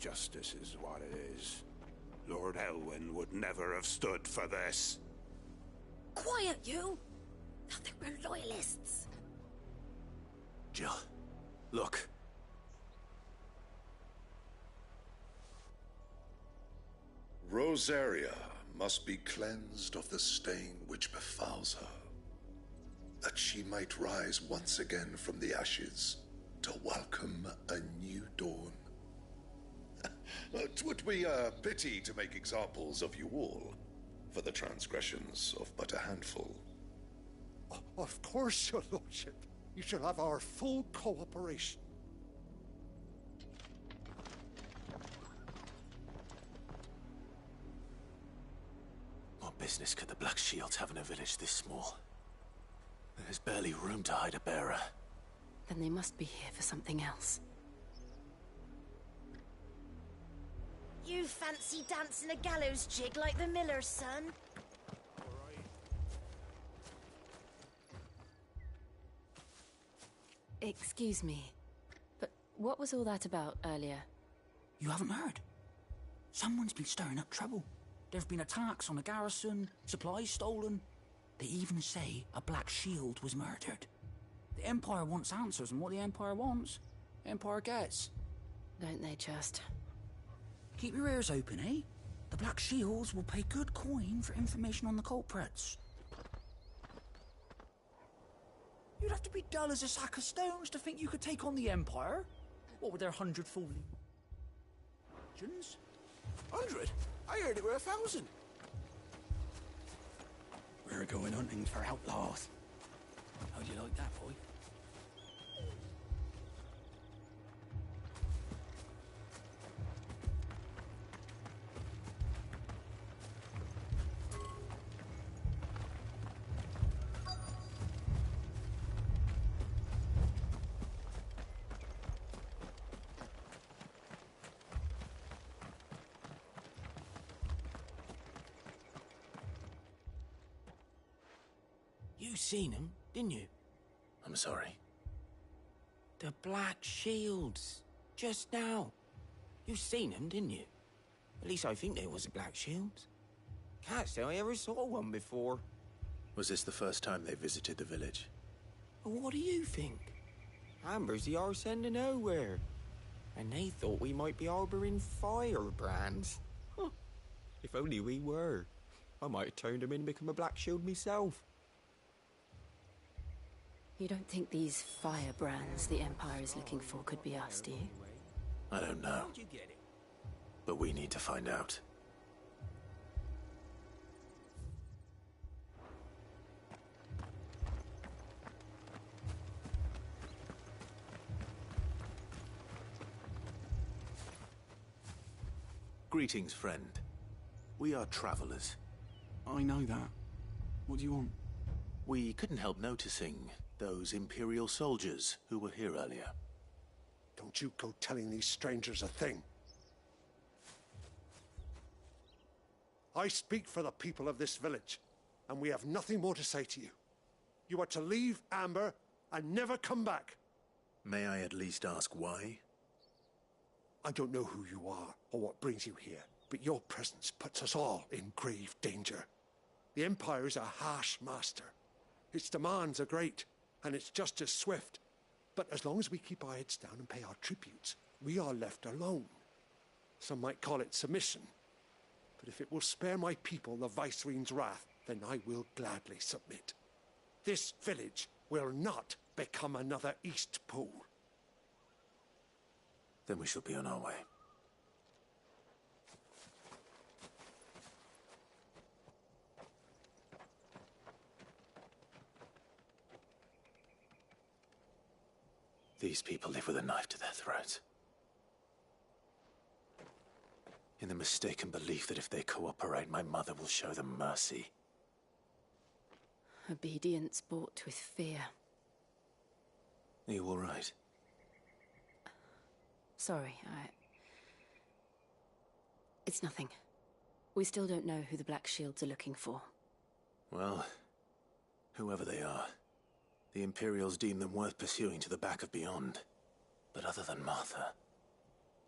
Justice is what it is. Lord Elwyn would never have stood for this. Quiet, you! Thought they were loyalists. Jill, look. Rosaria must be cleansed of the stain which befouls her, that she might rise once again from the ashes to welcome a new dawn. 'Twould be a pity to make examples of you all, for the transgressions of but a handful. Of course, your lordship. You shall have our full cooperation. What business could the Black Shields have in a village this small? There's barely room to hide a bearer. Then they must be here for something else. You fancy dancing a gallows jig like the miller's son? Excuse me, but what was all that about earlier? You haven't heard? Someone's been stirring up trouble. There've been attacks on the garrison, supplies stolen. They even say a Black Shield was murdered. The Empire wants answers, and what the Empire wants, the Empire gets. Don't they just? Keep your ears open, eh? The Black Shields will pay good coin for information on the culprits. You'd have to be dull as a sack of stones to think you could take on the Empire. What with their 100 fallen legions? 100? I heard it were 1,000. We're going hunting for outlaws. How'd you like that, boy? You seen him, didn't you? I'm sorry. The Black Shields. Just now. You seen them, didn't you? At least I think there was a Black Shields. Can't say I ever saw one before. Was this the first time they visited the village? Well, what do you think? Amber's the arse end of nowhere. And they thought we might be harboring firebrands. Huh. If only we were. I might have turned them in and become a Black Shield myself. You don't think these firebrands the Empire is looking for could be us, do you? I don't know. How'd you get it? But we need to find out. Greetings, friend. We are travelers. I know that. What do you want? We couldn't help noticing those Imperial soldiers who were here earlier. Don't you go telling these strangers a thing. I speak for the people of this village, and we have nothing more to say to you. You are to leave Amber and never come back. May I at least ask why? I don't know who you are or what brings you here, but your presence puts us all in grave danger. The Empire is a harsh master. Its demands are great, and its justice swift. But as long as we keep our heads down and pay our tributes, we are left alone. Some might call it submission. But if it will spare my people the Viceroy's wrath, then I will gladly submit. This village will not become another Eastpool. Then we shall be on our way. These people live with a knife to their throats. In the mistaken belief that if they cooperate, my mother will show them mercy. Obedience bought with fear. Are you all right? Sorry, It's nothing. We still don't know who the Black Shields are looking for. Well, whoever they are, the Imperials deem them worth pursuing to the back of beyond. But other than Martha,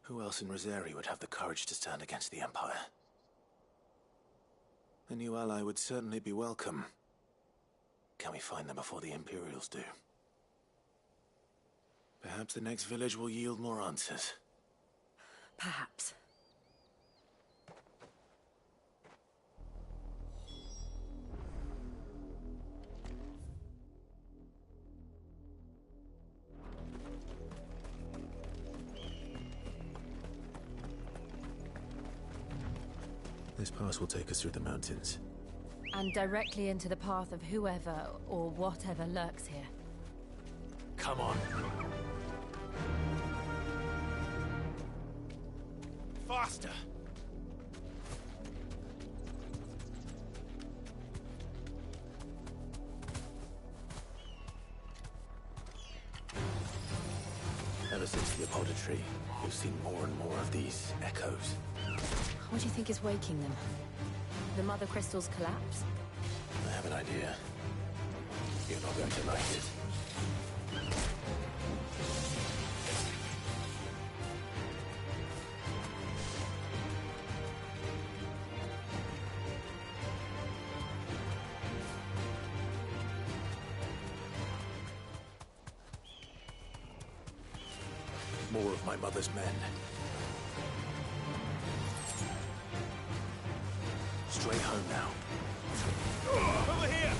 Who else in Rosari would have the courage to stand against the Empire? A new ally would certainly be welcome. Can we find them before the Imperials do? Perhaps the next village will yield more answers. Perhaps. This pass will take us through the mountains. And directly into the path of whoever or whatever lurks here. Come on. Faster! Ever since the Apoditry, we've seen more and more of these echoes. What do you think is waking them? The Mother Crystal's collapse? I have an idea. You're not going to like it. More of my mother's men. Straight home now. Over here!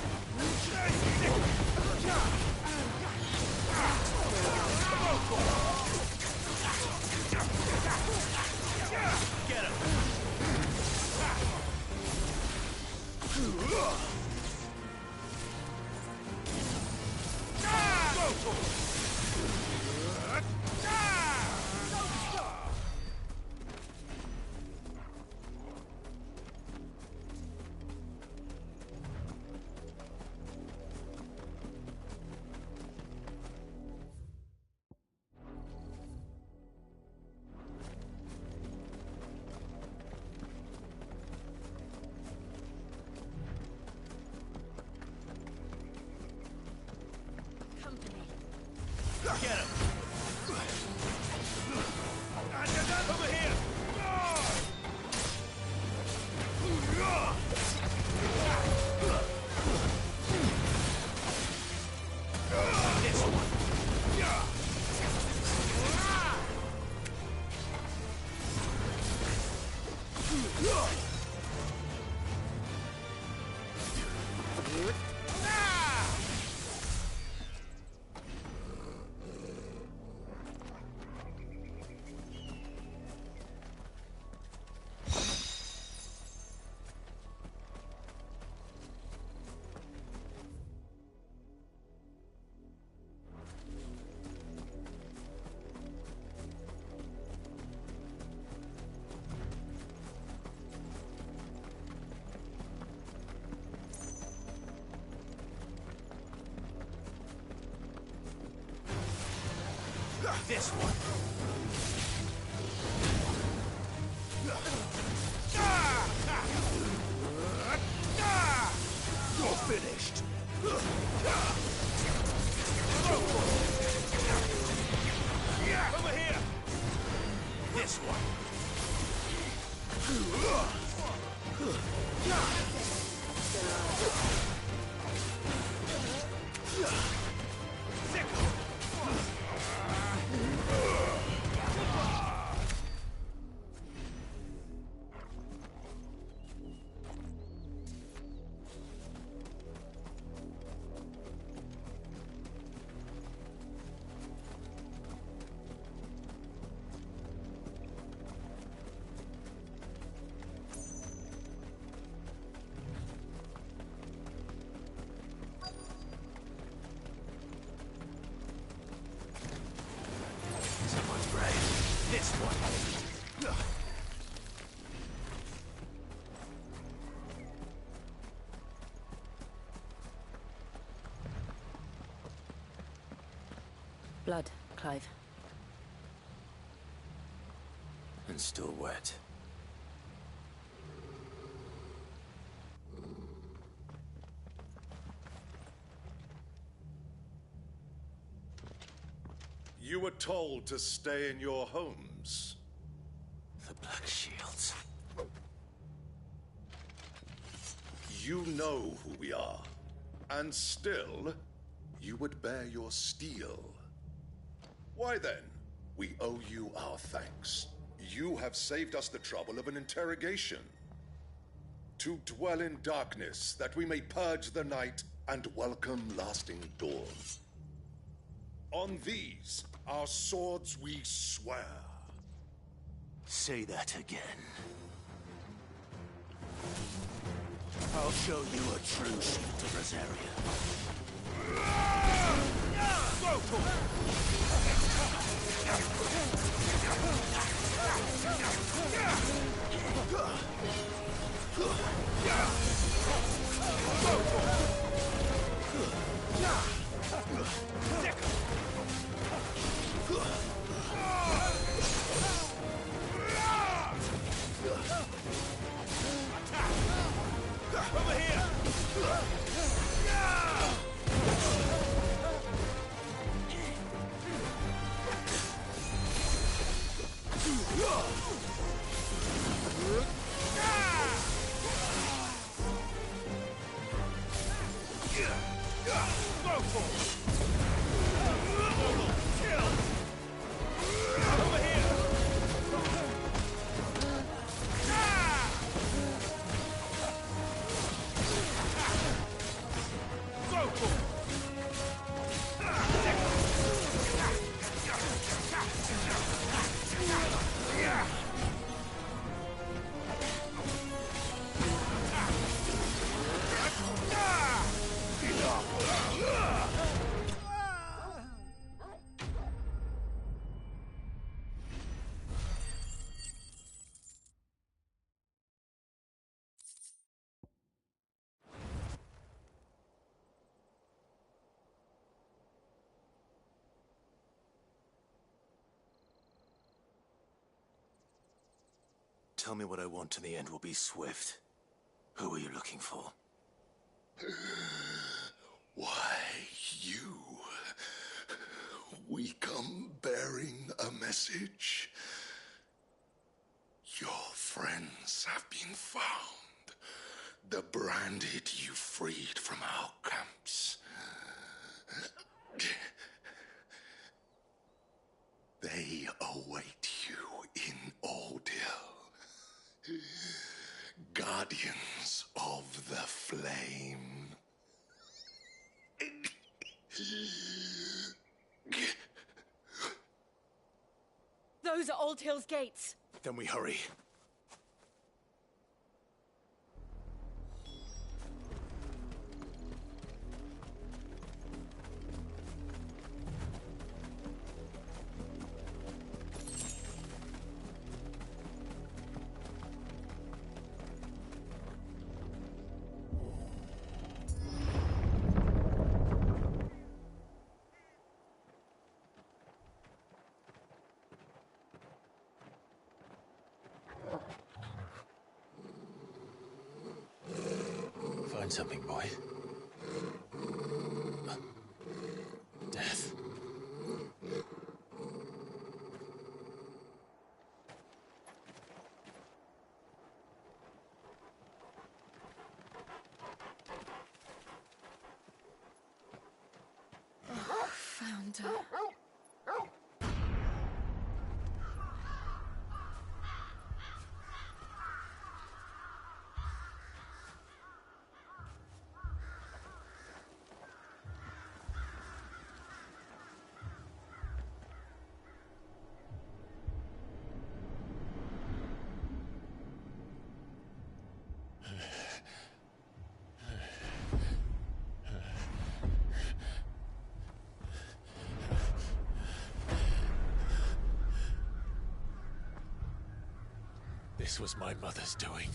Get him! Get him! Over here! This one! This one. You're finished. Over here. This one. Someone's brave. This one. Blood, Clive. And still wet. You were told to stay in your homes. You know who we are, and still, you would bear your steel. Why then, we owe you our thanks. You have saved us the trouble of an interrogation. To dwell in darkness, that we may purge the night and welcome lasting dawn. On these, our swords we swear. Say that again. I'll show you a true shield of Rosaria. Go for over here! Go for it! Kill! Over here! Go for it! Tell me what I want and the end will be swift. Who are you looking for? Why, you. We come bearing a message. Your friends have been found. The branded you freed from our camps. They await you in Ordeal. Guardians of the Flame. Those are Old Hill's gates. Then we hurry. Find something, boy. Death. Found her. This was my mother's doing.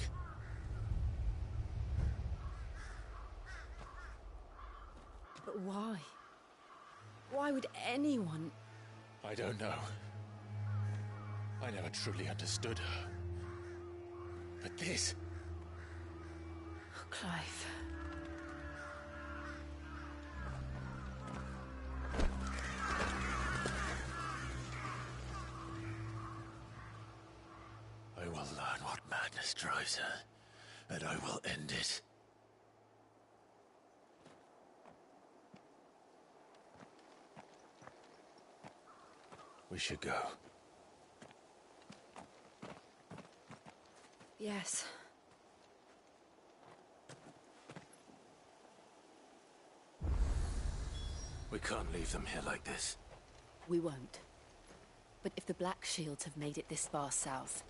But why? Why would anyone... I don't know. I never truly understood her. But this... Oh, Clive. I will learn what madness drives her, and I will end it. We should go. Yes. We can't leave them here like this. We won't. But if the Black Shields have made it this far south,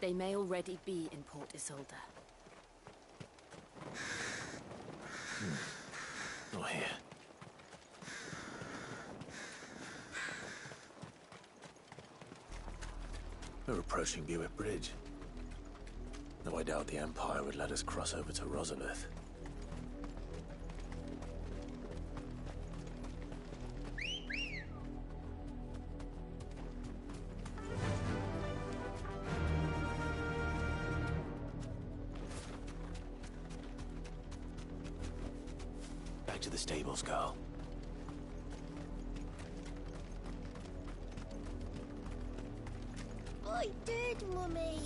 they may already be in Port Isolde. Not here. We're approaching Buick Bridge. Though I doubt the Empire would let us cross over to Rosalith. Back to the stables, Carl. I did, Mummy.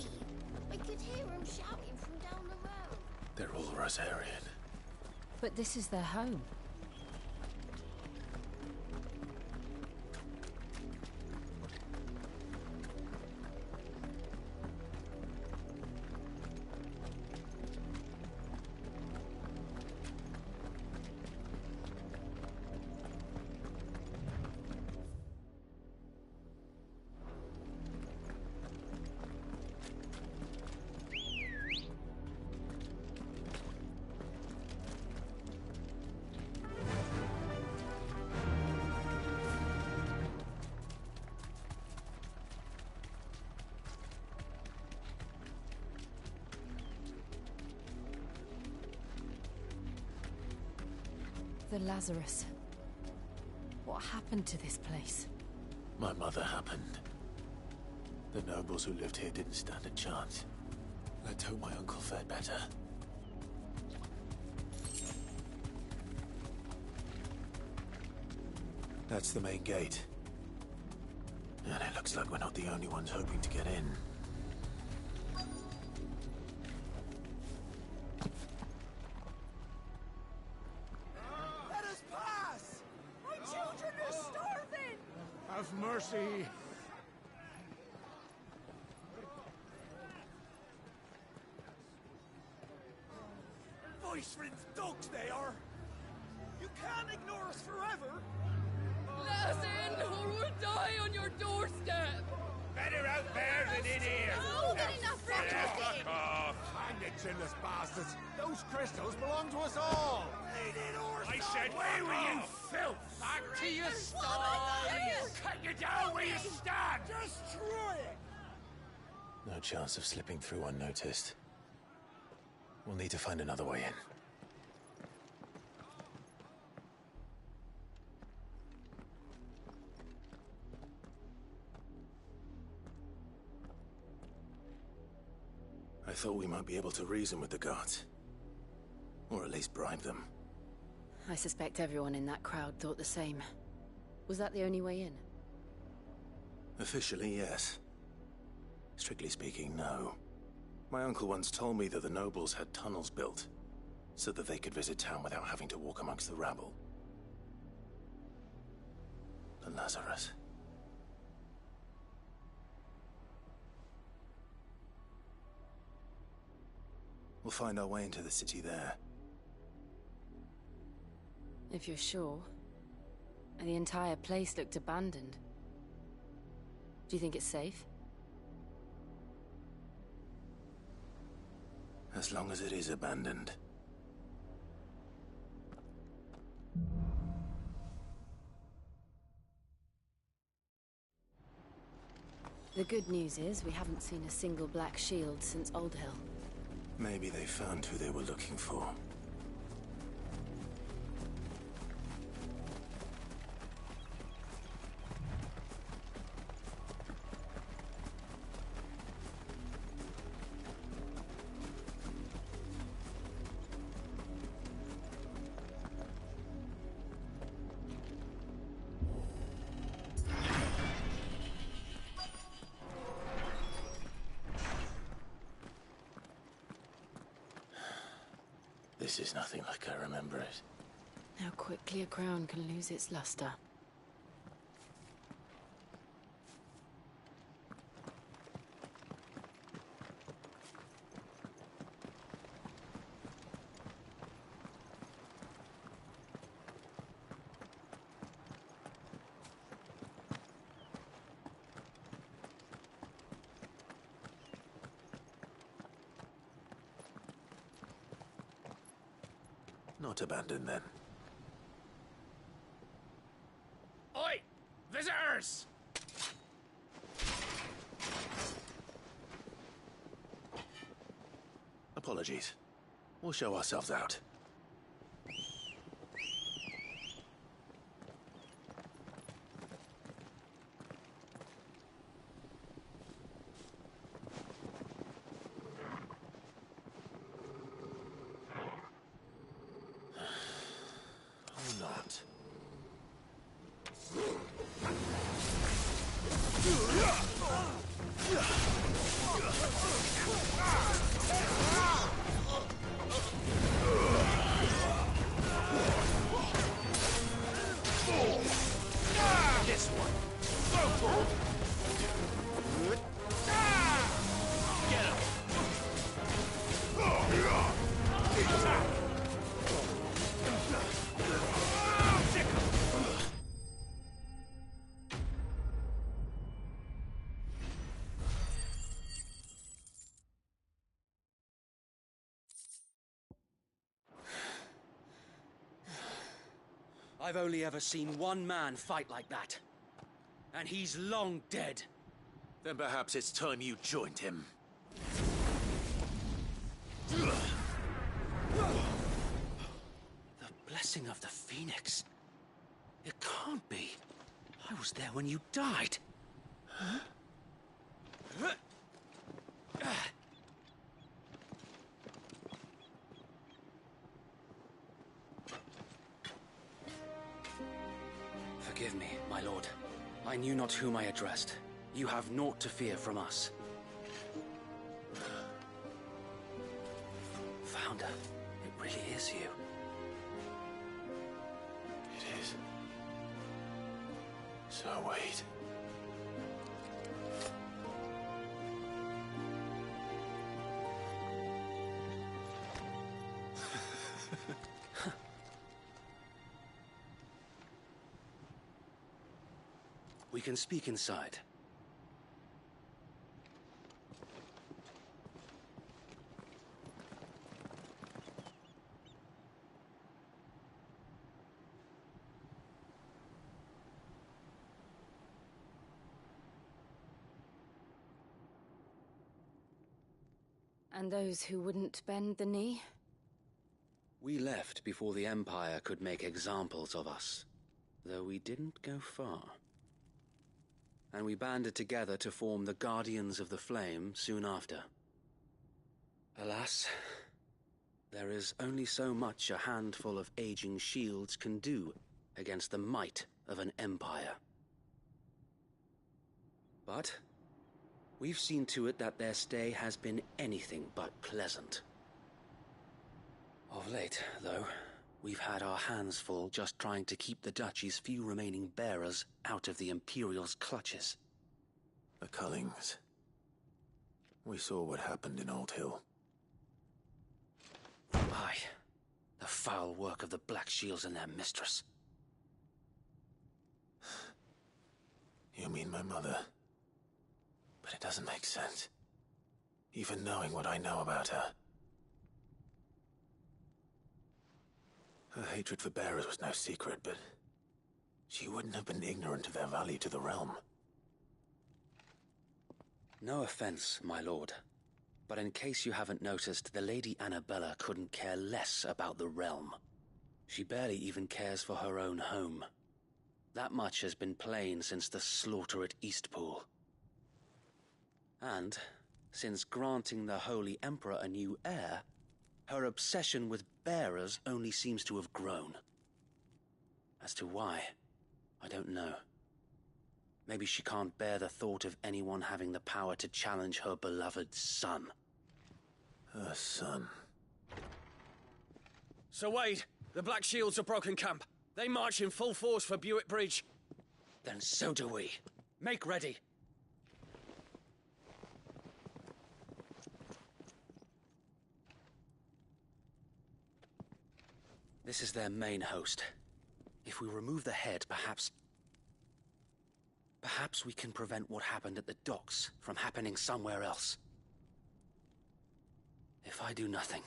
I could hear him shouting from down the road. They're all Rosarian. But this is their home. The Lazarus. What happened to this place? My mother happened. The nobles who lived here didn't stand a chance. Let's hope my uncle fared better. That's the main gate. And it looks like we're not the only ones hoping to get in. Let us pass! My children are starving! Have mercy! Voice-rinsed dogs they are! You can't ignore us forever! Let us in, or we'll die on your doorstep! Better out there than in here! Oh, good enough for Fuck off! Hang it, chinless bastards! Those crystals belong to us all! I said, away with you, filth! Back to your stalls! Cut you down where you stand! Destroy it! No chance of slipping through unnoticed. We'll need to find another way in. I thought we might be able to reason with the guards. Or at least bribe them. I suspect everyone in that crowd thought the same. Was that the only way in? Officially, yes. Strictly speaking, no. My uncle once told me that the nobles had tunnels built, so that they could visit town without having to walk amongst the rabble. The Lazarus. We'll find our way into the city there. If you're sure. The entire place looked abandoned. Do you think it's safe? As long as it is abandoned. The good news is we haven't seen a single black shield since Old Hill. Maybe they found who they were looking for. This is nothing like I remember it. How quickly a crown can lose its luster. Not abandoned, then. Oi! Visitors! Apologies. We'll show ourselves out. Or not. This one. Get him. I've only ever seen one man fight like that. And he's long dead. Then perhaps it's time you joined him. The blessing of the Phoenix. It can't be. I was there when you died. Huh? Forgive me, my lord. I knew not whom I addressed. You have naught to fear from us. Founder, it really is you. It is. So wait. We can speak inside. And those who wouldn't bend the knee? We left before the Empire could make examples of us, though we didn't go far. And we banded together to form the Guardians of the Flame soon after. Alas, there is only so much a handful of aging shields can do against the might of an empire. But we've seen to it that their stay has been anything but pleasant. Of late, though, we've had our hands full just trying to keep the Duchy's few remaining bearers out of the Imperial's clutches. The Cullings. We saw what happened in Old Hill. Aye. The foul work of the Black Shields and their mistress. You mean my mother? But it doesn't make sense. Even knowing what I know about her. Her hatred for bearers was no secret, but she wouldn't have been ignorant of their value to the realm. No offense, my lord, but in case you haven't noticed, the Lady Annabella couldn't care less about the realm. She barely even cares for her own home. That much has been plain since the slaughter at Eastpool. And, since granting the Holy Emperor a new heir, her obsession with bearers only seems to have grown. As to why, I don't know. Maybe she can't bear the thought of anyone having the power to challenge her beloved son. Her son. Sir Wade, the Black Shields have broken camp. They march in full force for Buick Bridge. Then so do we. Make ready. This is their main host. If we remove the head, perhaps we can prevent what happened at the docks from happening somewhere else. If I do nothing,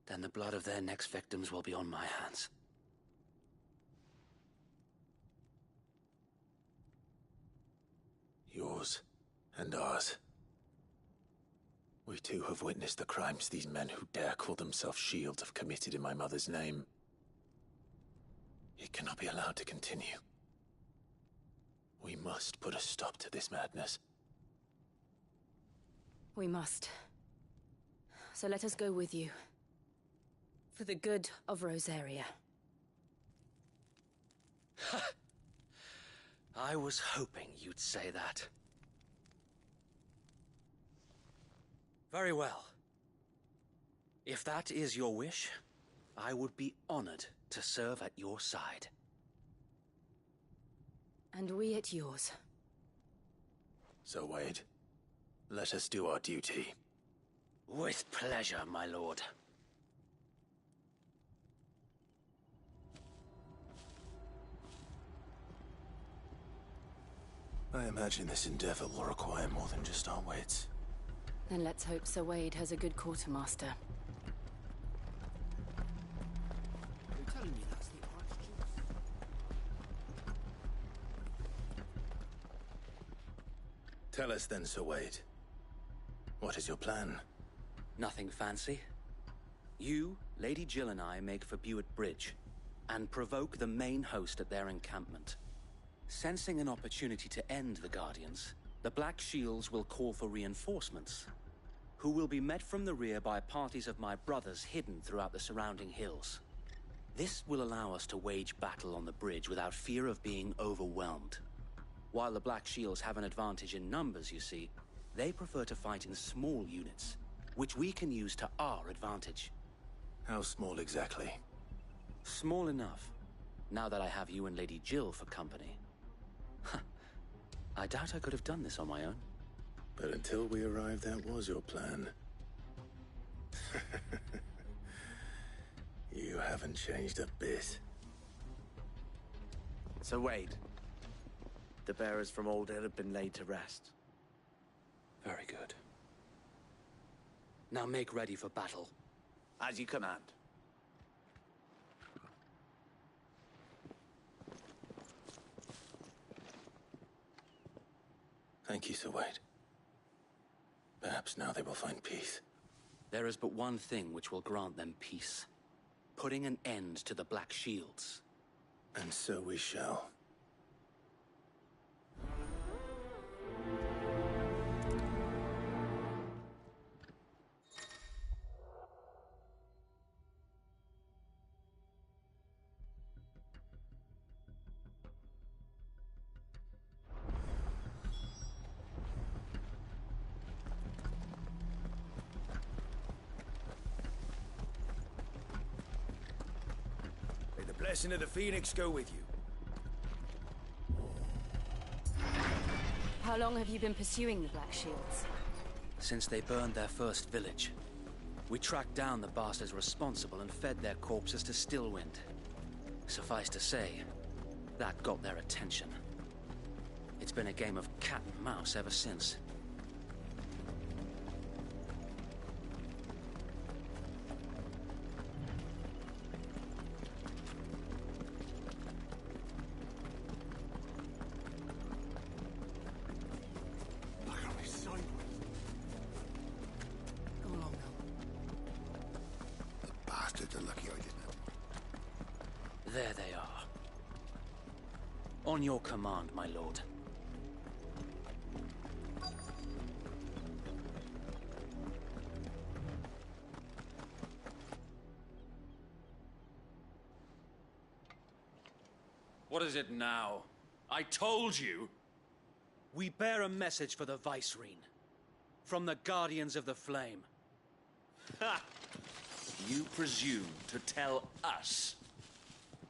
then the blood of their next victims will be on my hands. Yours and ours. We too have witnessed the crimes these men who dare call themselves Shield have committed in my mother's name. It cannot be allowed to continue. We must put a stop to this madness. We must. So let us go with you. For the good of Rosaria. I was hoping you'd say that. Very well. If that is your wish, I would be honored to serve at your side. And we at yours. So, Wade, let us do our duty. With pleasure, my lord. I imagine this endeavor will require more than just our wits. Then let's hope Sir Wade has a good quartermaster. You're telling me that's the Archduke? Tell us then, Sir Wade. What is your plan? Nothing fancy. You, Lady Jill and I make for Buett Bridge, and provoke the main host at their encampment. Sensing an opportunity to end the Guardians, the Black Shields will call for reinforcements, who will be met from the rear by parties of my brothers hidden throughout the surrounding hills. This will allow us to wage battle on the bridge without fear of being overwhelmed. While the Black Shields have an advantage in numbers, you see, they prefer to fight in small units, which we can use to our advantage. How small exactly? Small enough, now that I have you and Lady Jill for company. I doubt I could have done this on my own. But until we arrived, that was your plan. You haven't changed a bit. So Wade, the bearers from Old Hill have been laid to rest. Very good. Now make ready for battle. As you command. Thank you, Sir Wade. Perhaps now they will find peace. There is but one thing which will grant them peace. Putting an end to the Black Shields. And so we shall. May the blessing of the Phoenix go with you. How long have you been pursuing the Black Shields? Since they burned their first village. We tracked down the bastards responsible and fed their corpses to Stillwind. Suffice to say, that got their attention. It's been a game of cat and mouse ever since. There they are. On your command, my lord. What is it now? I told you! We bear a message for the Vicereine. From the Guardians of the Flame. Ha! You presume to tell us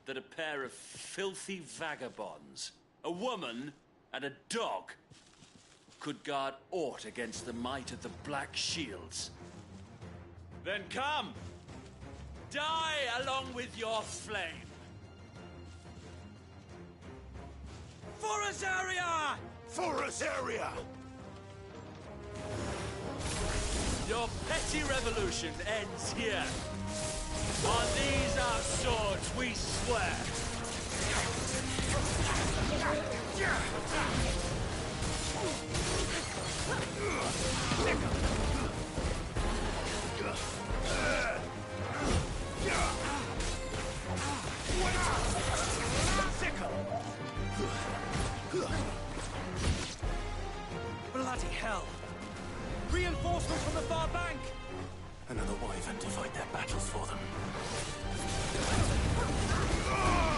that a pair of filthy vagabonds, a woman and a dog, could guard aught against the might of the Black Shields? Then come! Die along with your flame! For Rosaria! For Rosaria! Your petty revolution ends here. On these our swords we swear. Bloody hell! Reinforcements from the far bank! Another wyvern to fight their battles for them.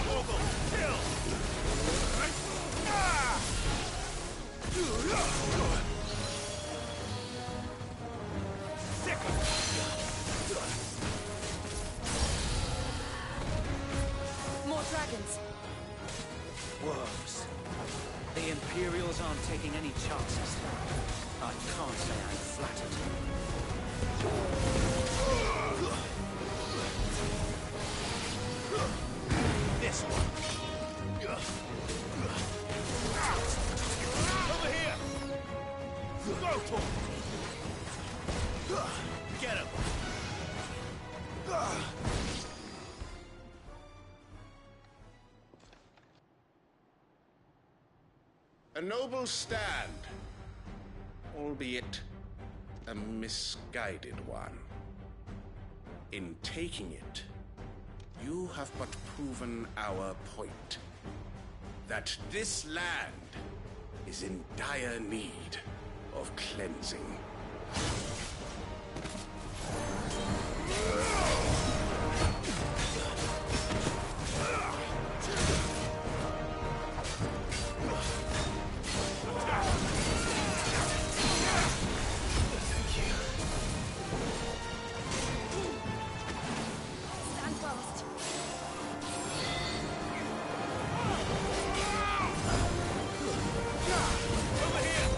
Morgul, kill! More dragons. Worms. The Imperials aren't taking any chances. I can't say I'm flattered. This one. Over here! Go, Thor! Get him! A noble stand, albeit a misguided one. In taking it, you have but proven our point. That this land is in dire need of cleansing. Stand fast. Over here!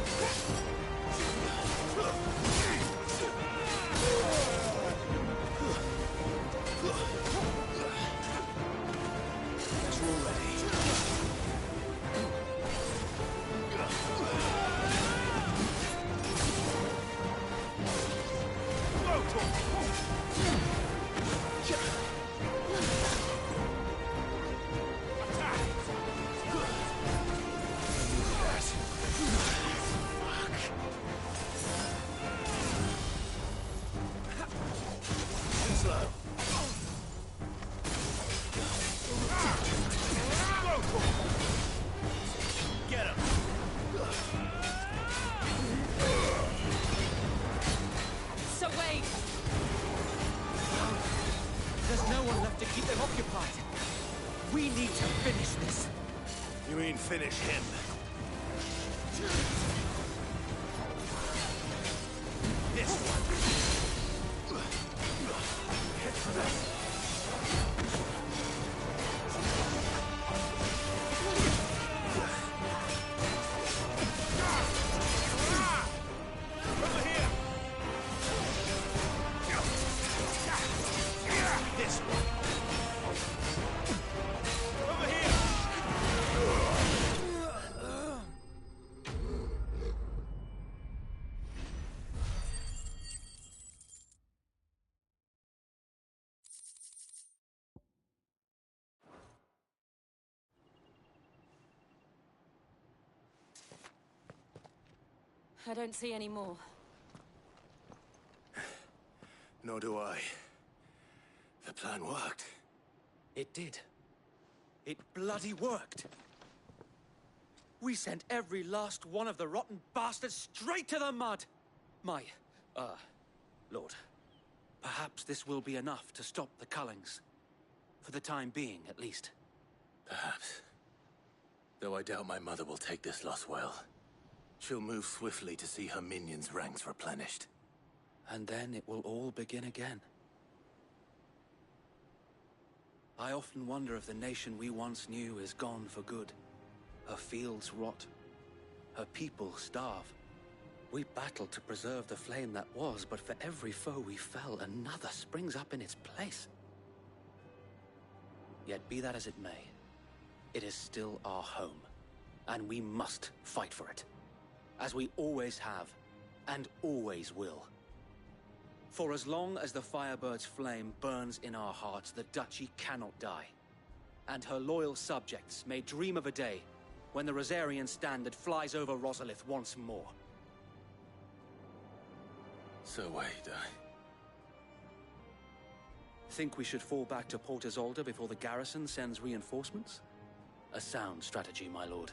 We need to finish this. You mean finish him? This one. Over here. This one. Over here. I don't see any more. Nor do I. The plan worked. It did. It bloody worked. We sent every last one of the rotten bastards straight to the mud. My, Lord, perhaps this will be enough to stop the Cullings. For the time being, at least. Perhaps. Though I doubt my mother will take this loss well. She'll move swiftly to see her minions' ranks replenished. And then it will all begin again. I often wonder if the nation we once knew is gone for good. Her fields rot. Her people starve. We battled to preserve the flame that was, but for every foe we fell, another springs up in its place. Yet be that as it may, it is still our home, and we must fight for it. As we always have, and always will. For as long as the Firebird's flame burns in our hearts, the Duchy cannot die. And her loyal subjects may dream of a day when the Rosarian standard flies over Rosalith once more. So wait, Think we should fall back to Port Isolde before the garrison sends reinforcements? A sound strategy, my lord.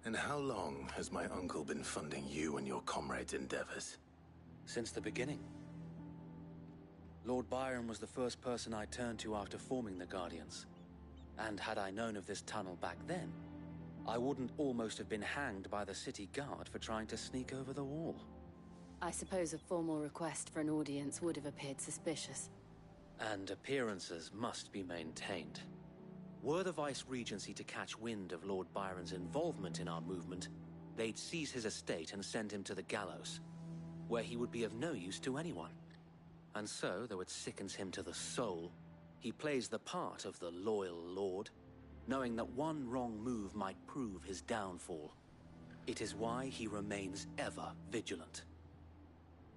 And how long has my uncle been funding you and your comrades' endeavors? Since the beginning. Lord Byron was the first person I turned to after forming the Guardians. And had I known of this tunnel back then, I wouldn't almost have been hanged by the city guard for trying to sneak over the wall. I suppose a formal request for an audience would have appeared suspicious. And appearances must be maintained. Were the Vice-Regency to catch wind of Lord Byron's involvement in our movement, they'd seize his estate and send him to the gallows, where he would be of no use to anyone. And so, though it sickens him to the soul, he plays the part of the loyal lord, knowing that one wrong move might prove his downfall. It is why he remains ever vigilant.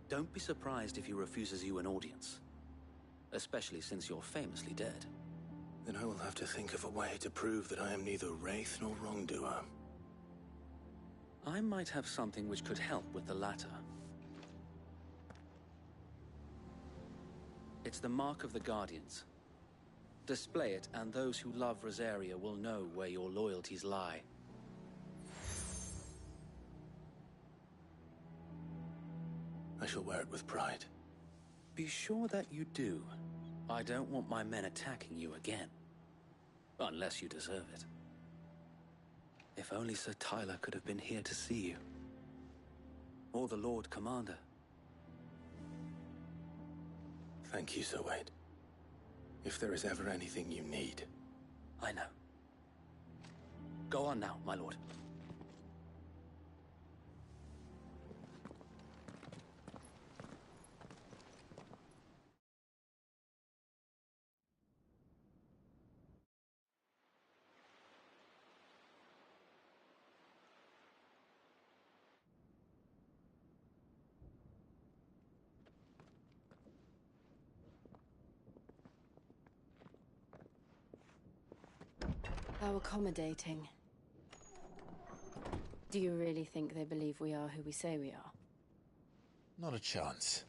Don't be surprised if he refuses you an audience, especially since you're famously dead. Then I will have to think of a way to prove that I am neither wraith nor wrongdoer. I might have something which could help with the latter. It's the Mark of the Guardians. Display it, and those who love Rosaria will know where your loyalties lie. I shall wear it with pride. Be sure that you do. I don't want my men attacking you again. Unless you deserve it. If only Sir Tyler could have been here to see you. Or the Lord Commander. Thank you, Sir Wade. If there is ever anything you need. I know. Go on now, my lord. How accommodating. Do you really think they believe we are who we say we are? Not a chance.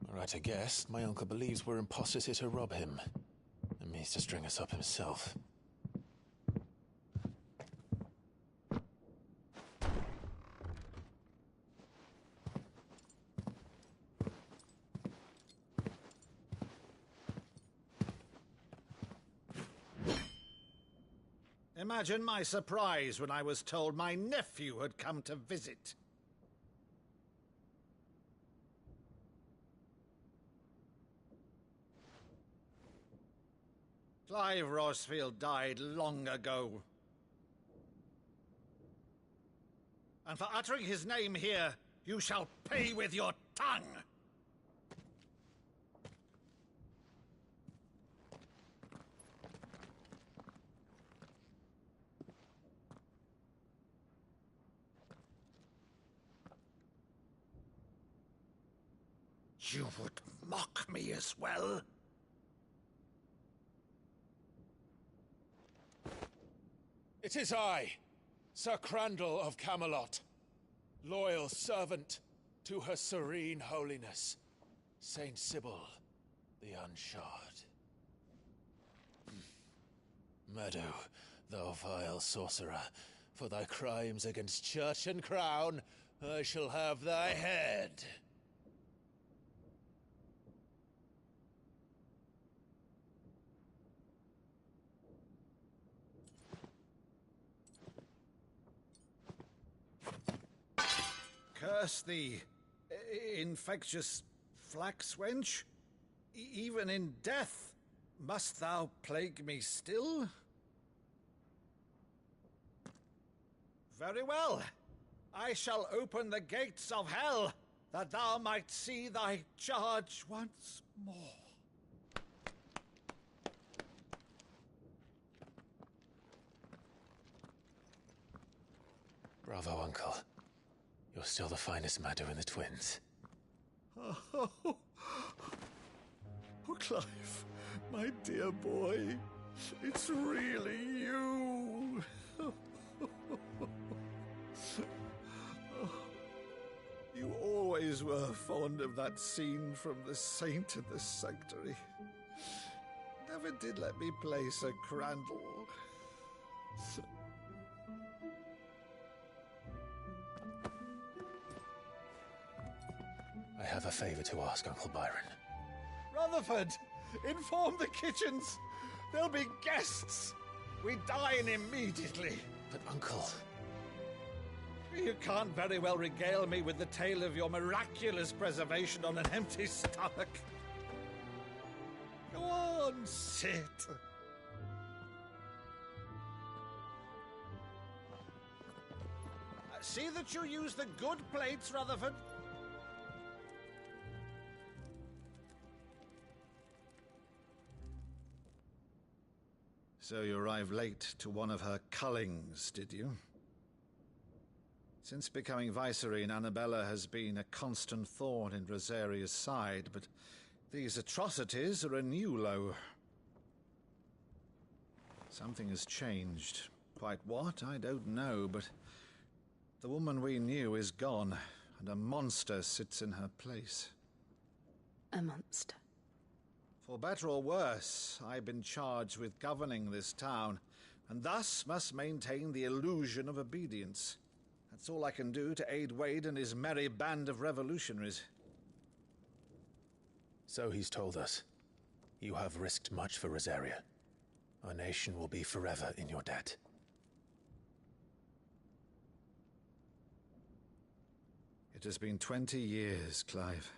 Right, I guess. My uncle believes we're imposters here to rob him. And means to string us up himself. Imagine my surprise when I was told my nephew had come to visit. Clive Rosfield died long ago. And for uttering his name here, you shall pay with your tongue! You would mock me as well? It is I, Sir Crandall of Camelot, loyal servant to Her Serene Holiness, Saint Sybil the Unshod. Meadow, thou vile sorcerer, for thy crimes against church and crown, I shall have thy head. curse thee, infectious flax wench? Even in death, must thou plague me still? Very well. I shall open the gates of hell, that thou might see thy charge once more. Bravo, Uncle. You're still the finest Maddo in the twins. Oh, Clive, my dear boy, it's really you. You always were fond of that scene from The Saint in the Sanctuary. Never did let me play Sir Crandall. I have a favor to ask, Uncle Byron. Rutherford, inform the kitchens. There'll be guests. We dine immediately. But, Uncle... You can't very well regale me with the tale of your miraculous preservation on an empty stomach. Go on, sit. See that you use the good plates, Rutherford. So you arrived late to one of her cullings, did you? Since becoming Vicereine, Annabella has been a constant thorn in Rosaria's side, but these atrocities are a new low. Something has changed. Quite what, I don't know, but the woman we knew is gone, and a monster sits in her place. A monster? For better or worse, I've been charged with governing this town, and thus must maintain the illusion of obedience. That's all I can do to aid Wade and his merry band of revolutionaries. So he's told us. You have risked much for Rosaria. Our nation will be forever in your debt. It has been 20 years, Clive.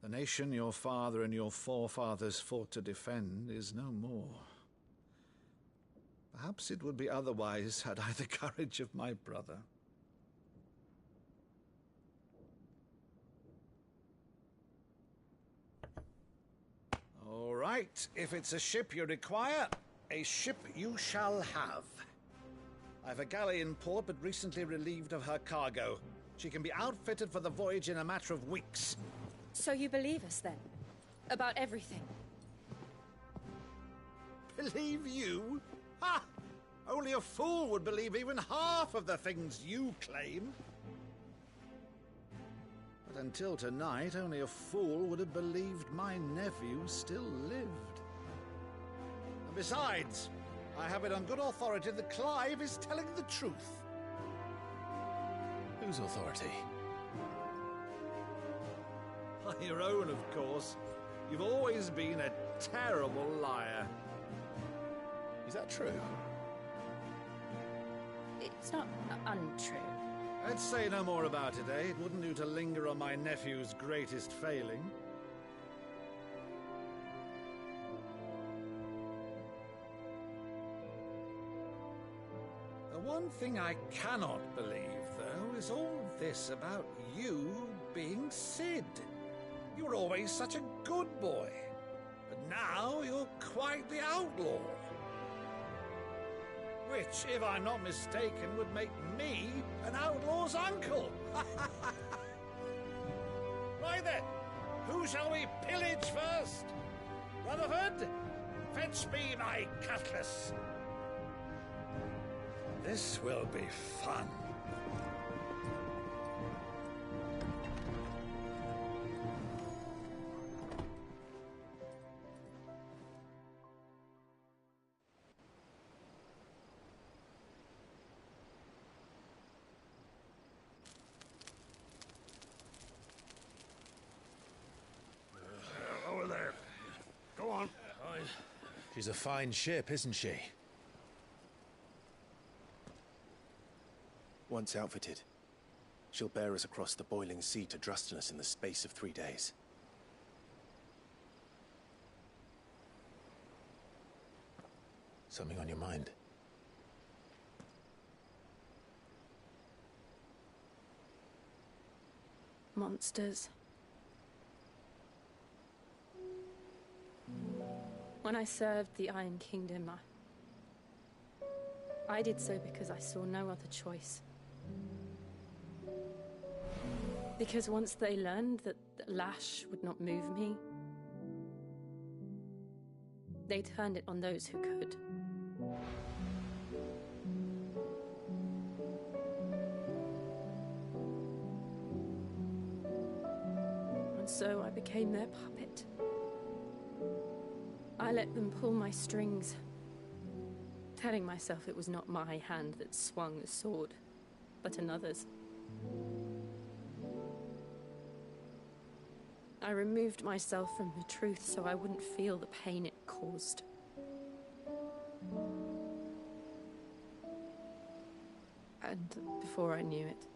The nation your father and your forefathers fought to defend is no more. Perhaps it would be otherwise had I the courage of my brother. All right, if it's a ship you require, a ship you shall have. I've a galley in port, but recently relieved of her cargo. She can be outfitted for the voyage in a matter of weeks. So you believe us, then? About everything? Believe you? Ha! Only a fool would believe even half of the things you claim. But until tonight, only a fool would have believed my nephew still lived. And besides, I have it on good authority that Clive is telling the truth. Whose authority? Your own, of course. You've always been a terrible liar. Is that true? It's not untrue. Let's say no more about it, eh? It wouldn't do to linger on my nephew's greatest failing. The one thing I cannot believe, though, is all this about you being Sid. You were always such a good boy, but now you're quite the outlaw. Which, if I'm not mistaken, would make me an outlaw's uncle. Right then, who shall we pillage first? Rutherford, fetch me my cutlass. This will be fun. Over there. Go on. She's a fine ship, isn't she? Once outfitted, She'll bear us across the boiling sea to Drustinus in the space of 3 days. Something on your mind? Monsters. When I served the Iron Kingdom, I did so because I saw no other choice. Because once they learned that the lash would not move me, they turned it on those who could. And so I became their puppet. I let them pull my strings, telling myself it was not my hand that swung the sword, but another's. I removed myself from the truth so I wouldn't feel the pain it caused. And before I knew it,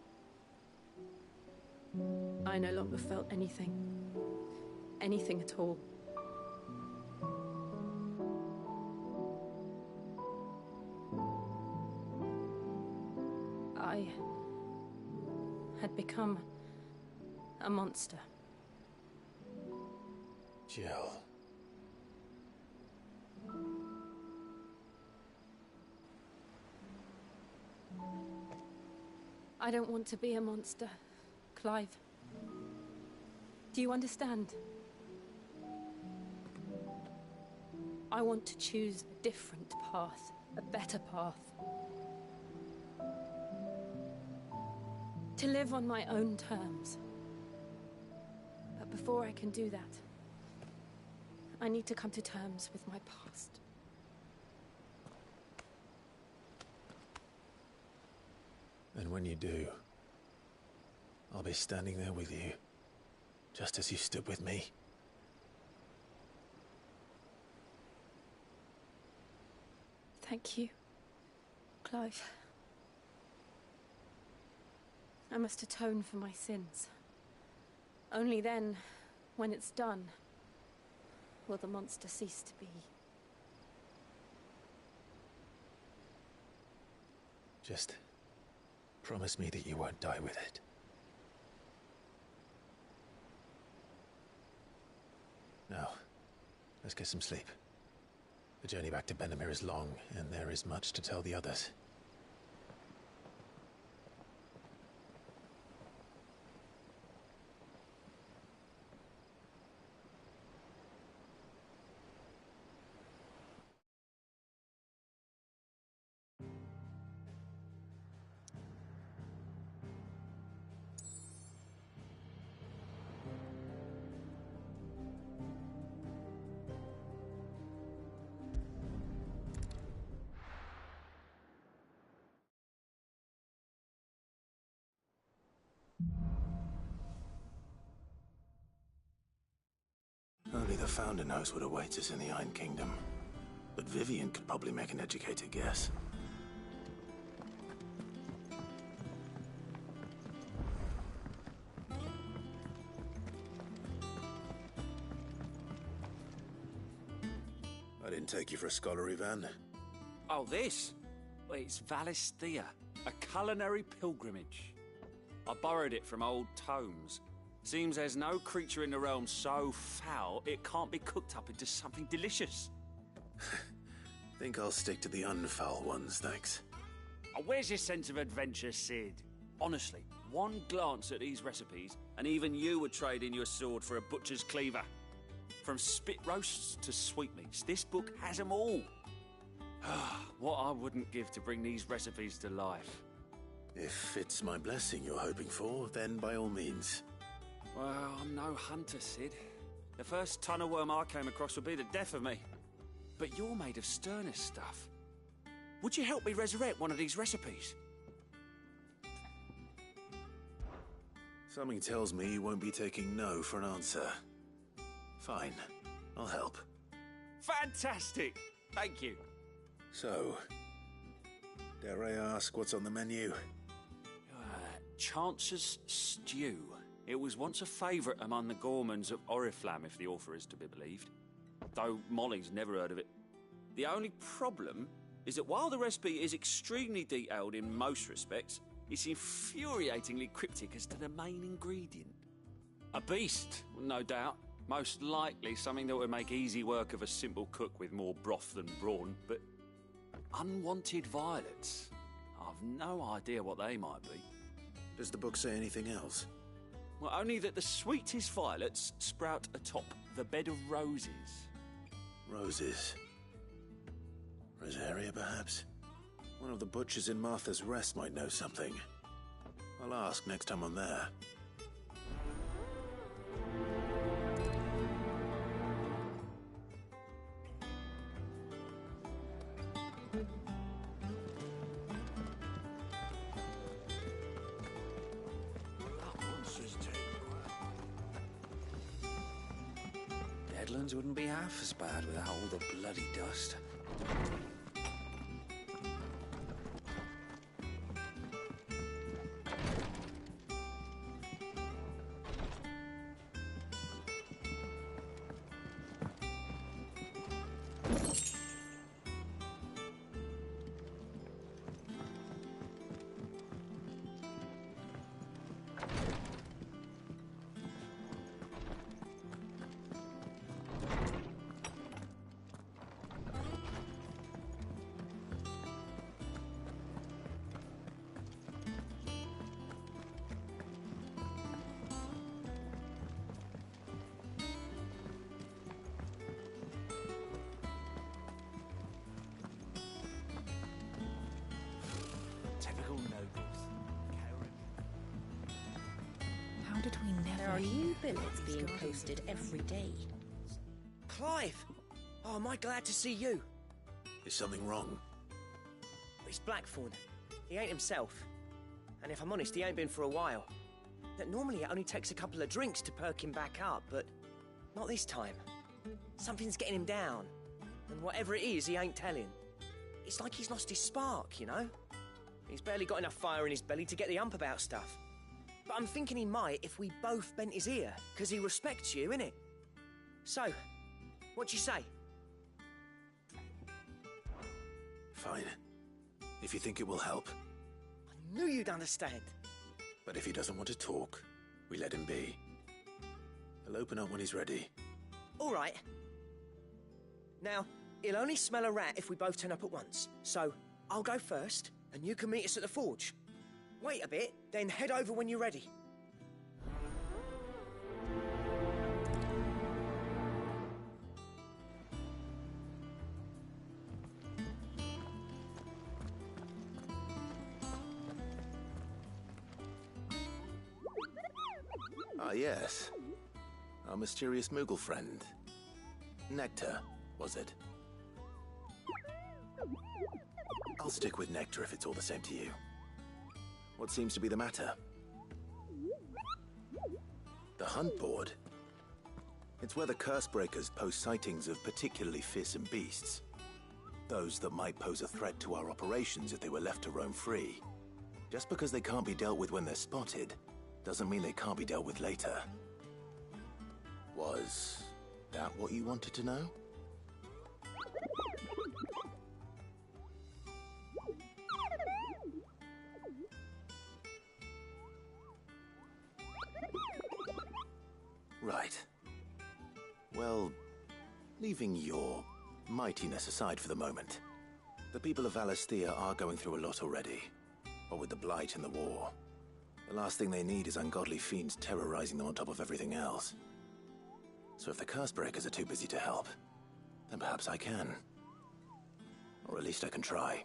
I no longer felt anything. Anything at all. I had become a monster. Jill. I don't want to be a monster, Clive. Do you understand? I want to choose a different path, a better path. To live on my own terms. But before I can do that, I need to come to terms with my past. And when you do, I'll be standing there with you, just as you stood with me. Thank you, Clive. I must atone for my sins. Only then, when it's done, will the monster cease to be. Just promise me that you won't die with it. Now, let's get some sleep. The journey back to Benamir is long, and there is much to tell the others. Only the Founder knows what awaits us in the Iron Kingdom. But Vivian could probably make an educated guess. I didn't take you for a scholar, Ivan. Oh, this? Well, it's Valisthea, a culinary pilgrimage. I borrowed it from old tomes. Seems there's no creature in the realm so foul it can't be cooked up into something delicious. Think I'll stick to the unfoul ones, thanks. Oh, where's your sense of adventure, Sid? Honestly, one glance at these recipes, and even you would trade in your sword for a butcher's cleaver. From spit roasts to sweetmeats, this book has them all. What I wouldn't give to bring these recipes to life. If it's my blessing you're hoping for, then by all means. Well, I'm no hunter, Sid. The first tunnel worm I came across would be the death of me. But you're made of sterner stuff. Would you help me resurrect one of these recipes? Something tells me you won't be taking no for an answer. Fine, I'll help. Fantastic! Thank you. So, dare I ask what's on the menu? Chance's Stew. It was once a favourite among the gourmands of Oriflamme, if the author is to be believed. Though Molly's never heard of it. The only problem is that while the recipe is extremely detailed in most respects, it's infuriatingly cryptic as to the main ingredient. A beast, no doubt. Most likely something that would make easy work of a simple cook with more broth than brawn, but unwanted violets. I've no idea what they might be. Does the book say anything else? Well, only that the sweetest violets sprout atop the bed of roses. Roses. Rosaria, perhaps? One of the butchers in Martha's Rest might know something. I'll ask next time I'm there. Deadlands wouldn't be half as bad without all the bloody dust. Typical nobles. How did we never There are new hear billets these being guardians? posted every day. Clive! Oh, am I glad to see you? Is something wrong? It's Blackthorn. He ain't himself. And if I'm honest, he ain't been for a while. That normally it only takes a couple of drinks to perk him back up, but not this time. Something's getting him down. And whatever it is, he ain't telling. It's like he's lost his spark, you know? He's barely got enough fire in his belly to get the ump about stuff. But I'm thinking he might if we both bent his ear, because he respects you, innit? So, what do you say? Fine. If you think it will help. I knew you'd understand. But if he doesn't want to talk, we let him be. He'll open up when he's ready. All right. Now, he'll only smell a rat if we both turn up at once. So, I'll go first, and you can meet us at the forge. Wait a bit, then head over when you're ready. Ah, yes. Our mysterious Moogle friend. Nectar, was it? I'll stick with Nectar if it's all the same to you. What seems to be the matter? The hunt board? It's where the Cursebreakers post sightings of particularly fearsome beasts. Those that might pose a threat to our operations if they were left to roam free. Just because they can't be dealt with when they're spotted, doesn't mean they can't be dealt with later. Was that what you wanted to know? Right. Well, leaving your mightiness aside for the moment, the people of Valisthea are going through a lot already. What with the Blight and the war. The last thing they need is ungodly fiends terrorizing them on top of everything else. So if the Cursebreakers are too busy to help, then perhaps I can. Or at least I can try.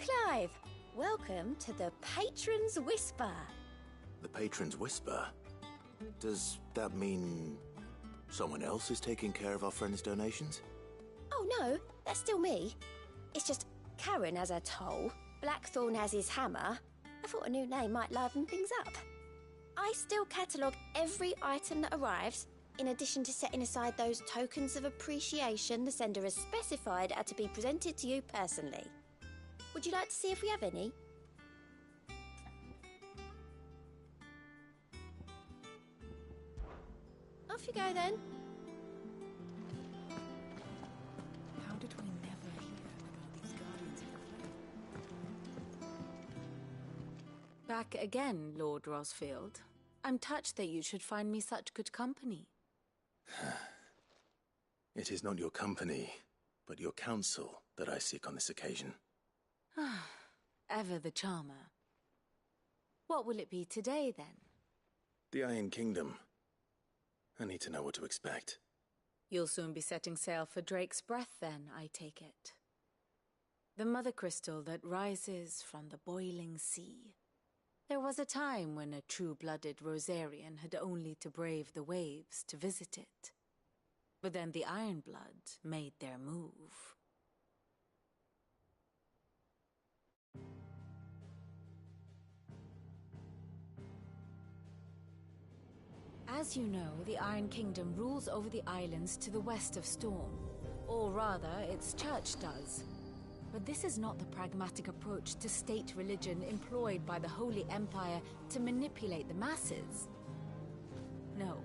Clive. Welcome to the Patron's Whisper. The Patron's Whisper? Does that mean someone else is taking care of our friend's donations? Oh no, that's still me. It's just Karen has her toll, Blackthorn has his hammer. I thought a new name might liven things up. I still catalogue every item that arrives, in addition to setting aside those tokens of appreciation the sender has specified are to be presented to you personally. Would you like to see if we have any? Off you go then. How did we never hear about these Guardians of the Faith? Back again, Lord Rosfield. I'm touched that you should find me such good company. It is not your company, but your counsel that I seek on this occasion. Ever the charmer. What will it be today, then? The Iron Kingdom. I need to know what to expect. You'll soon be setting sail for Drake's Breath, then, I take it. The mother crystal that rises from the boiling sea. There was a time when a true-blooded Rosarian had only to brave the waves to visit it. But then the Ironblood made their move. As you know, the Iron Kingdom rules over the islands to the west of Storm. Or rather, its church does. But this is not the pragmatic approach to state religion employed by the Holy Empire to manipulate the masses. No,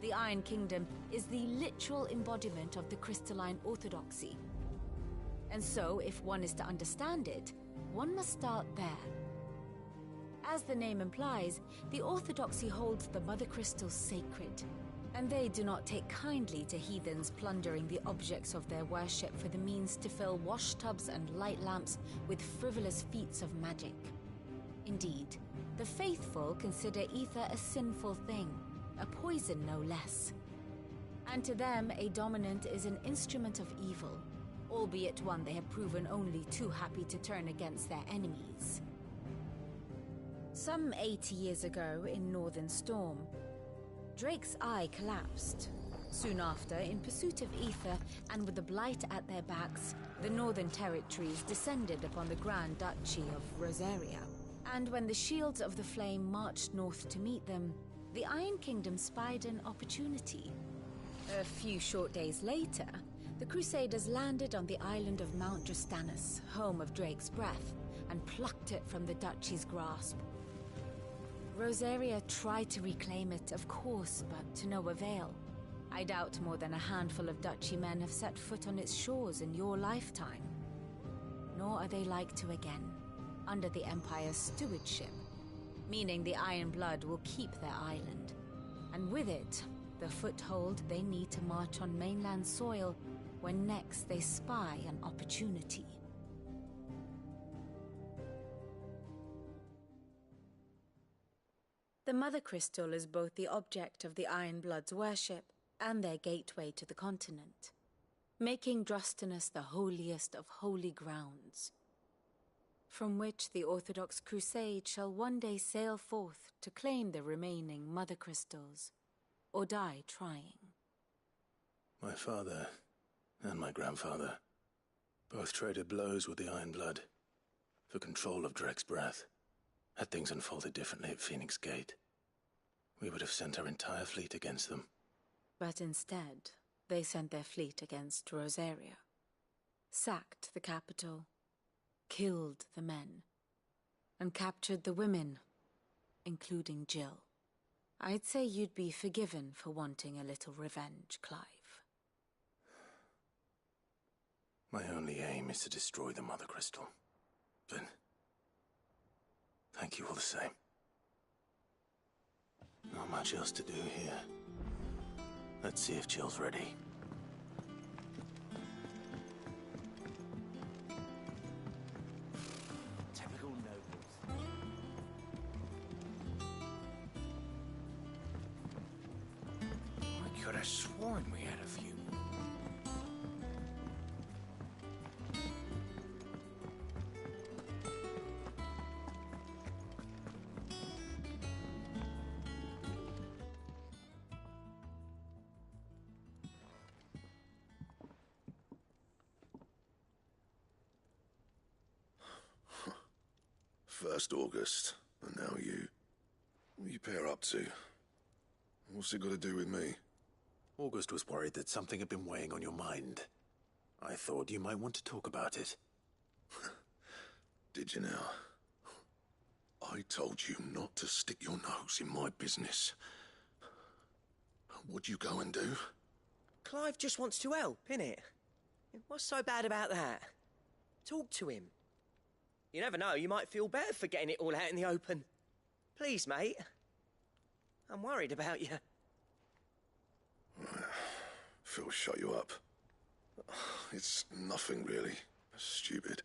the Iron Kingdom is the literal embodiment of the crystalline orthodoxy. And so, if one is to understand it, one must start there. As the name implies, the orthodoxy holds the Mother Crystals sacred, and they do not take kindly to heathens plundering the objects of their worship for the means to fill washtubs and light lamps with frivolous feats of magic. Indeed, the faithful consider ether a sinful thing, a poison no less. And to them, a dominant is an instrument of evil, albeit one they have proven only too happy to turn against their enemies. Some 80 years ago in Northern Storm, Drake's Eye collapsed. Soon after, in pursuit of ether and with the Blight at their backs, the Northern Territories descended upon the Grand Duchy of Rosaria. And when the Shields of the Flame marched north to meet them, the Iron Kingdom spied an opportunity. A few short days later, the Crusaders landed on the island of Mount Justanus, home of Drake's Breath, and plucked it from the Duchy's grasp. Rosaria tried to reclaim it, of course, but to no avail. I doubt more than a handful of Duchy men have set foot on its shores in your lifetime. Nor are they like to again, under the Empire's stewardship, meaning the Iron Blood will keep their island, and with it, the foothold they need to march on mainland soil when next they spy an opportunity. The Mother Crystal is both the object of the Iron Blood's worship and their gateway to the continent, making Drostanus the holiest of holy grounds, from which the Orthodox Crusade shall one day sail forth to claim the remaining Mother Crystals, or die trying. My father and my grandfather both traded blows with the Iron Blood for control of Drake's Breath. Had things unfolded differently at Phoenix Gate, we would have sent our entire fleet against them. But instead, they sent their fleet against Rosaria, sacked the capital, killed the men, and captured the women, including Jill. I'd say you'd be forgiven for wanting a little revenge, Clive. My only aim is to destroy the Mother Crystal. But thank you all the same. Not much else to do here. Let's see if Jill's ready. Typical nobles. I could have sworn we had a few. First August, and now you. What are you pair up to? What's it got to do with me? August was worried that something had been weighing on your mind. I thought you might want to talk about it. Did you now? I told you not to stick your nose in my business. What'd you go and do? Clive just wants to help, innit? What's so bad about that? Talk to him. You never know, you might feel better for getting it all out in the open. Please, mate. I'm worried about you. Phil shut you up. It's nothing, really. Stupid.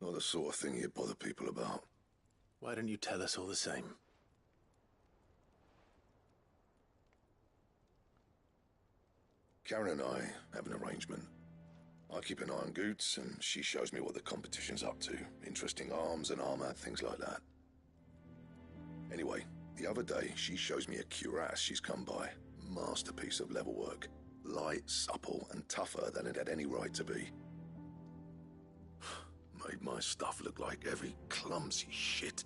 Not the sort of thing you bother people about. Why don't you tell us all the same? Karen and I have an arrangement. I keep an eye on Goots, and she shows me what the competition's up to. Interesting arms and armor, things like that. Anyway, the other day, she shows me a cuirass she's come by. Masterpiece of level work. Light, supple, and tougher than it had any right to be. Made my stuff look like every clumsy shit.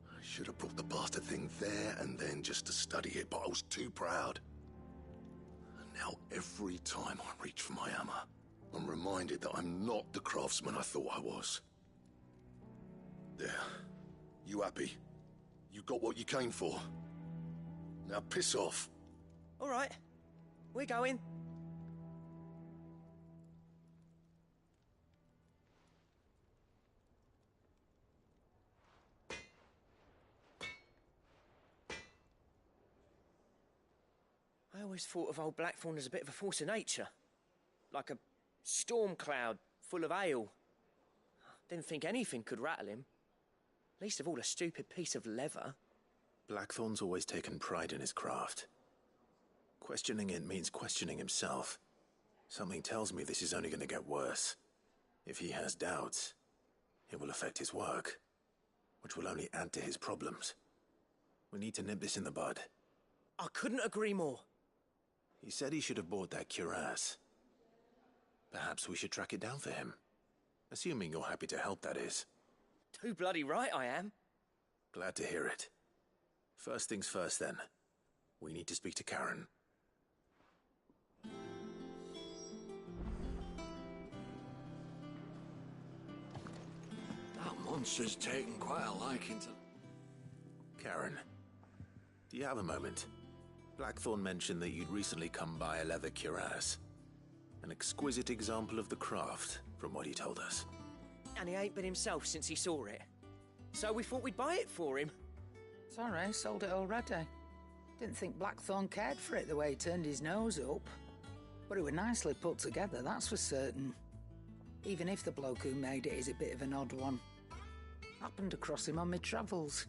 I should have brought the bastard thing there and then just to study it, but I was too proud. And now every time I reach for my hammer, I'm reminded that I'm not the craftsman I thought I was. There. You happy? You got what you came for. Now piss off. All right. We're going. I always thought of old Blackthorn as a bit of a force of nature. Like a storm cloud full of ale. Didn't think anything could rattle him. Least of all a stupid piece of leather. Blackthorn's always taken pride in his craft. Questioning it means questioning himself. Something tells me this is only going to get worse. If he has doubts, it will affect his work, which will only add to his problems. We need to nip this in the bud. I couldn't agree more. He said he should have bought that cuirass. Perhaps we should track it down for him. Assuming you're happy to help, that is. Too bloody right I am. Glad to hear it. First things first, then. We need to speak to Karen. That monster's taken quite a liking to... Karen, do you have a moment? Blackthorn mentioned that you'd recently come by a leather cuirass. An exquisite example of the craft, from what he told us. And he ain't been himself since he saw it. So we thought we'd buy it for him. Sorry, sold it already. Didn't think Blackthorn cared for it the way he turned his nose up. But it was nicely put together, that's for certain. Even if the bloke who made it is a bit of an odd one. Happened across him on my travels.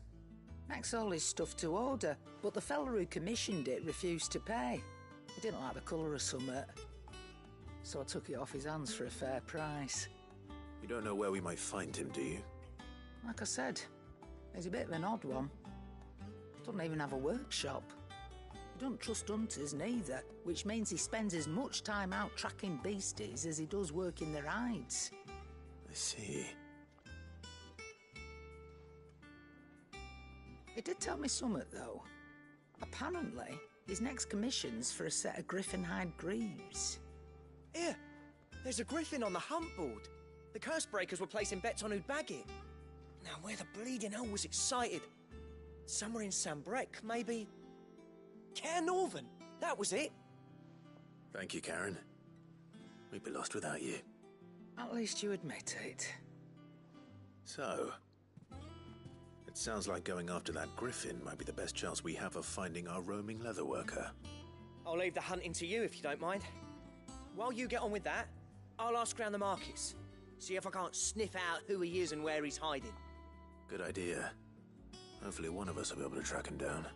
Makes all his stuff to order, but the fella who commissioned it refused to pay. He didn't like the colour of summit. So I took it off his hands for a fair price. You don't know where we might find him, do you? Like I said, he's a bit of an odd one. Doesn't even have a workshop. He doesn't trust hunters neither, which means he spends as much time out tracking beasties as he does working their hides. I see. He did tell me something, though. Apparently, his next commission's for a set of griffin hide greaves. Here, there's a griffin on the hunt board. The curse breakers were placing bets on who'd bag it. Now, where the bleeding hell was excited? Somewhere in Sambrec, maybe... Caernarvon, that was it. Thank you, Karen. We'd be lost without you. At least you admit it. So, it sounds like going after that griffin might be the best chance we have of finding our roaming leatherworker. I'll leave the hunting to you if you don't mind. While you get on with that, I'll ask around the markets. See if I can't sniff out who he is and where he's hiding. Good idea. Hopefully one of us will be able to track him down.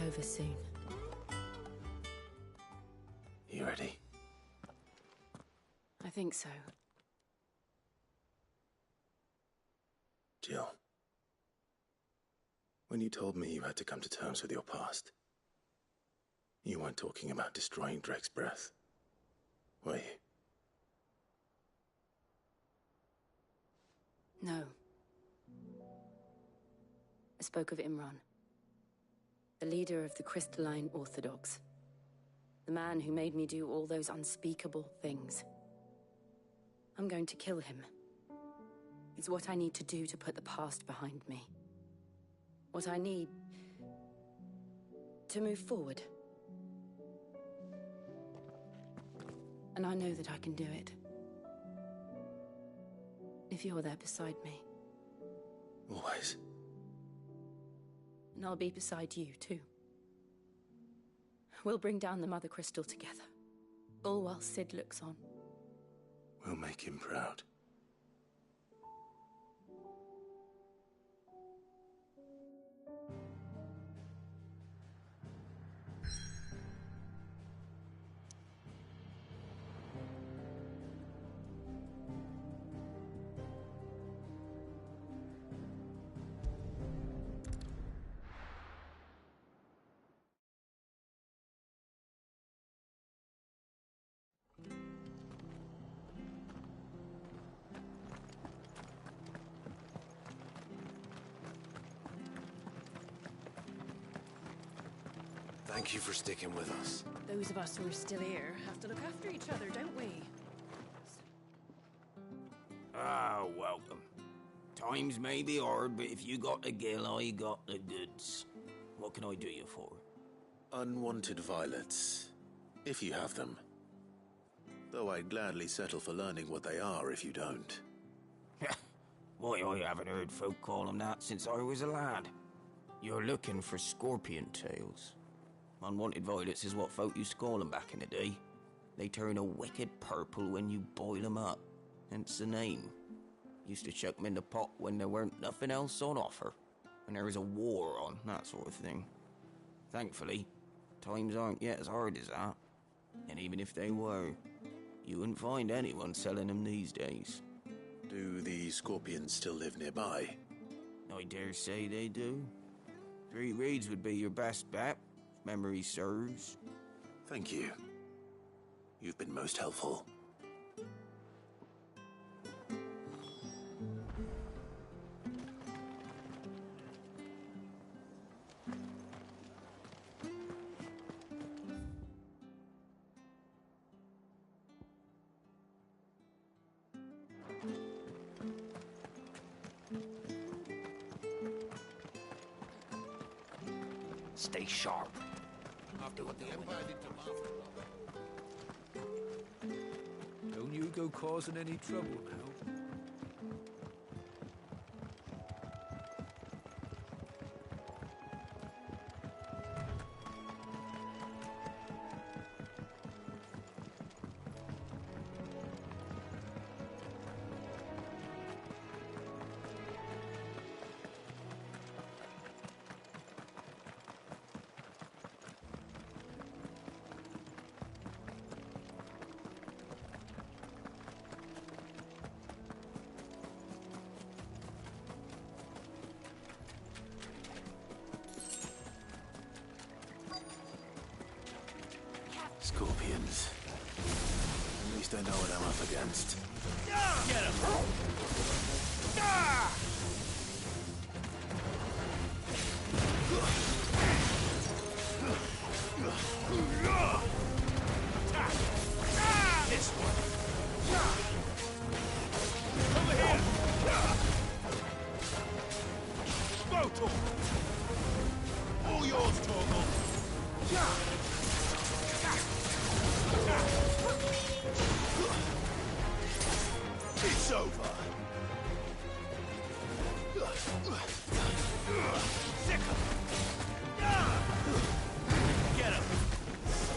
over soon. You ready? I think so. Jill, when you told me you had to come to terms with your past, you weren't talking about destroying Drake's breath, were you? No. I spoke of Imran, the leader of the Crystalline Orthodox. The man who made me do all those unspeakable things. I'm going to kill him. It's what I need to do to put the past behind me. What I need to move forward. And I know that I can do it. If you're there beside me. Always. And I'll be beside you, too. We'll bring down the Mother Crystal together. All while Sid looks on. We'll make him proud. Thank you for sticking with us. Those of us who are still here have to look after each other, don't we? Ah, welcome. Times may be hard, but if you got the gill, I got the goods. What can I do you for? Unwanted violets, if you have them. Though I'd gladly settle for learning what they are if you don't. Why, I haven't heard folk call them that since I was a lad. You're looking for scorpion tails. Unwanted violets is what folk used to call them back in the day. They turn a wicked purple when you boil them up, hence the name. Used to chuck them in the pot when there weren't nothing else on offer, when there was a war on, that sort of thing. Thankfully, times aren't yet as hard as that. And even if they were, you wouldn't find anyone selling them these days. Do the scorpions still live nearby? I dare say they do. 3 Reeds would be your best bet, if memory serves. Thank you. You've been most helpful. Stay sharp. After what the Empire did to Martha. Don't you go causing any trouble now. Scorpions. At least I know what I'm up against. Get him! This one. Over here! Go, Torgal! All yours, Torgal! It's over. Sick him. Get him.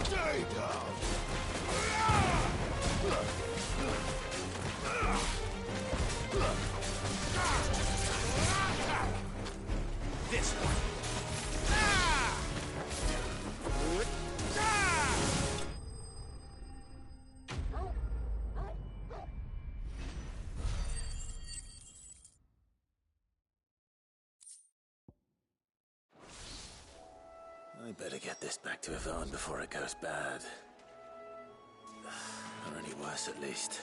Stay down. This one. this back to Yvonne before it goes bad. Or any worse, at least.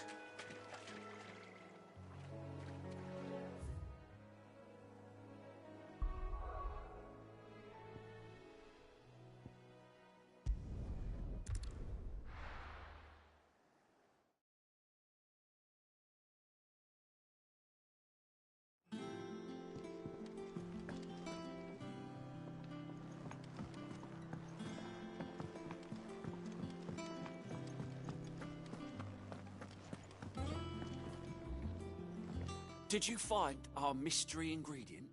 Did you find our mystery ingredient?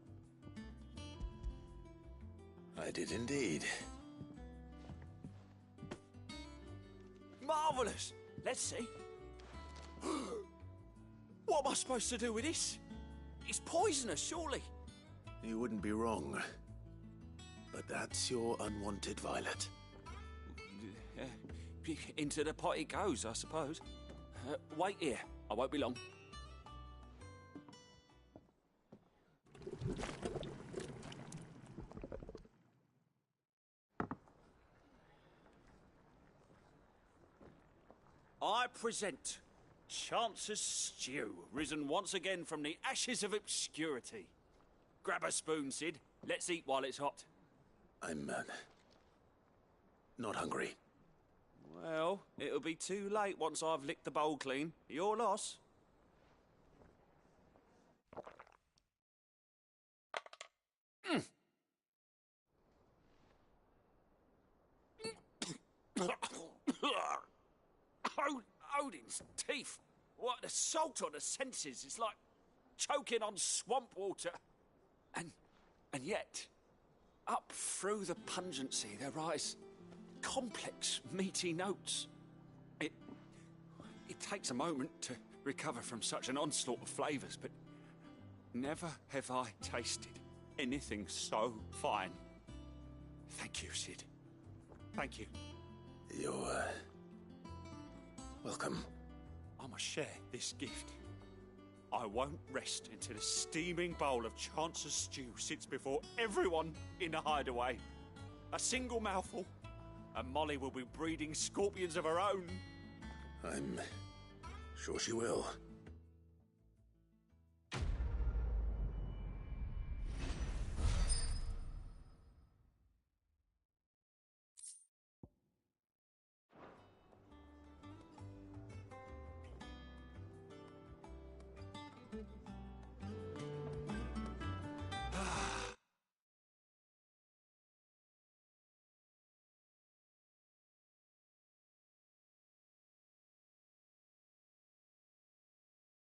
I did indeed. Marvellous! Let's see. What am I supposed to do with this? It's poisonous, surely. You wouldn't be wrong. But that's your unwanted violet. Into the pot it goes, I suppose. Wait here. I won't be long. I present Chance's Stew, risen once again from the ashes of obscurity. Grab a spoon, Sid. Let's eat while it's hot. I'm, not hungry. Well, it'll be too late once I've licked the bowl clean. Your loss. Odin's teeth. What, the salt on the senses? It's like choking on swamp water. And yet, up through the pungency, there rise complex, meaty notes. It takes a moment to recover from such an onslaught of flavours, but never have I tasted anything so fine. Thank you, Sid. Thank you. You're, welcome. I must share this gift. I won't rest until a steaming bowl of Chance's Stew sits before everyone in the hideaway. A single mouthful, and Molly will be breeding scorpions of her own. I'm sure she will.